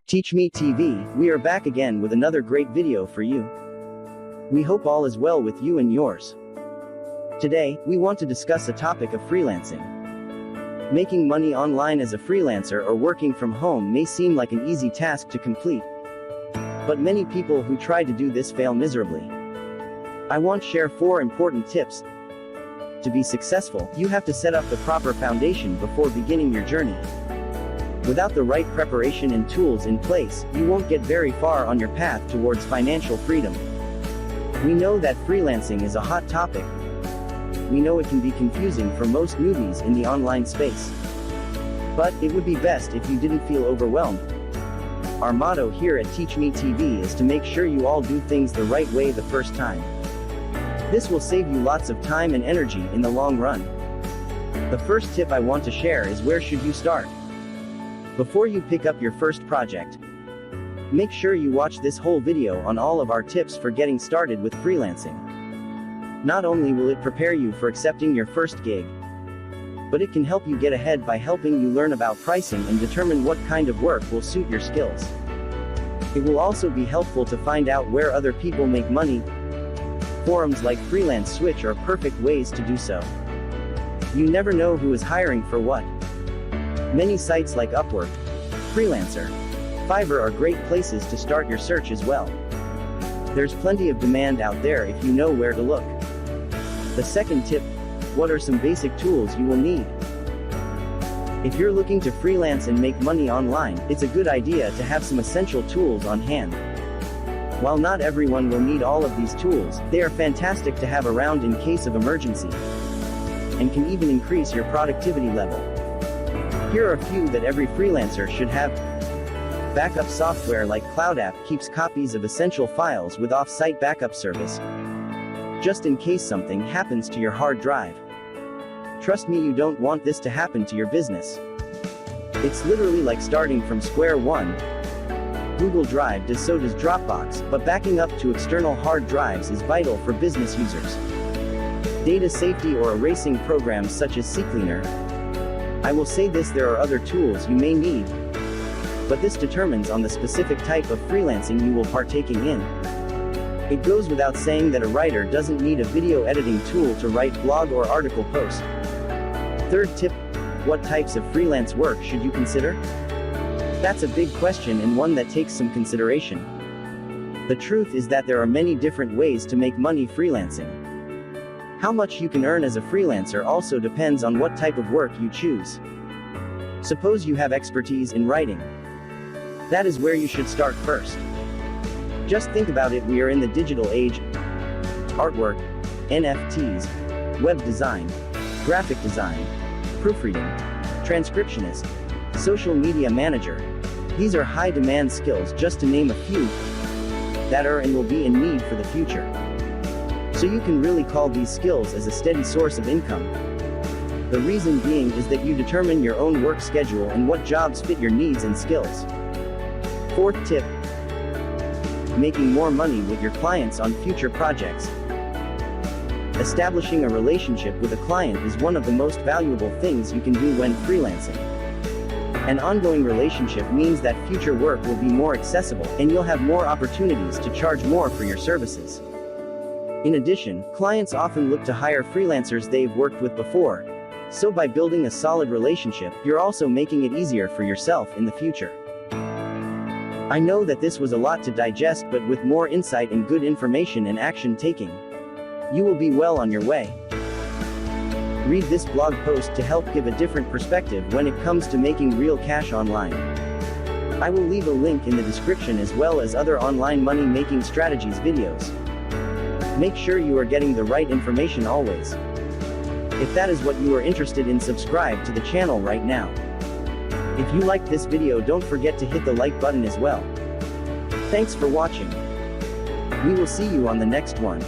Teach Me TV, we are back again with another great video for you. We hope all is well with you and yours. Today, we want to discuss a topic of freelancing. Making money online as a freelancer or working from home may seem like an easy task to complete. But many people who try to do this fail miserably. I want to share 4 important tips. To be successful, you have to set up the proper foundation before beginning your journey. Without the right preparation and tools in place, you won't get very far on your path towards financial freedom. We know that freelancing is a hot topic. We know it can be confusing for most newbies in the online space. But it would be best if you didn't feel overwhelmed. Our motto here at Teach Me TV is to make sure you all do things the right way the first time. This will save you lots of time and energy in the long run. The first tip I want to share is where should you start? Before you pick up your first project, make sure you watch this whole video on all of our tips for getting started with freelancing. Not only will it prepare you for accepting your first gig, but it can help you get ahead by helping you learn about pricing and determine what kind of work will suit your skills. It will also be helpful to find out where other people make money. Forums like Freelance Switch are perfect ways to do so. You never know who is hiring for what. Many sites like Upwork, Freelancer, Fiverr are great places to start your search as well. There's plenty of demand out there if you know where to look. The second tip, what are some basic tools you will need? If you're looking to freelance and make money online, it's a good idea to have some essential tools on hand. While not everyone will need all of these tools, they are fantastic to have around in case of emergency, and can even increase your productivity level. Here are a few that every freelancer should have. Backup software like CloudApp keeps copies of essential files with off-site backup service, just in case something happens to your hard drive. Trust me, you don't want this to happen to your business. It's literally like starting from square one. Google Drive does, so does Dropbox, but backing up to external hard drives is vital for business users. Data safety or erasing programs such as CCleaner. I will say this, there are other tools you may need, but this determines on the specific type of freelancing you will partaking in. It goes without saying that a writer doesn't need a video editing tool to write blog or article post. Third tip, what types of freelance work should you consider? That's a big question and one that takes some consideration. The truth is that there are many different ways to make money freelancing. How much you can earn as a freelancer also depends on what type of work you choose. Suppose you have expertise in writing. That is where you should start first. Just think about it, we are in the digital age. Artwork, NFTs, web design, graphic design, proofreading, transcriptionist, social media manager. These are high demand skills, just to name a few, that are and will be in need for the future. So you can really call these skills as a steady source of income. The reason being is that you determine your own work schedule and what jobs fit your needs and skills. Fourth tip, making more money with your clients on future projects. Establishing a relationship with a client is one of the most valuable things you can do when freelancing. An ongoing relationship means that future work will be more accessible, and you'll have more opportunities to charge more for your services. In addition, clients often look to hire freelancers they've worked with before. So by building a solid relationship, you're also making it easier for yourself in the future. I know that this was a lot to digest, but with more insight and good information and action taking, you will be well on your way. Read this blog post to help give a different perspective when it comes to making real cash online. I will leave a link in the description as well as other online money making strategies videos. Make sure you are getting the right information always. If that is what you are interested in, subscribe to the channel right now. If you liked this video, don't forget to hit the like button as well. Thanks for watching. We will see you on the next one.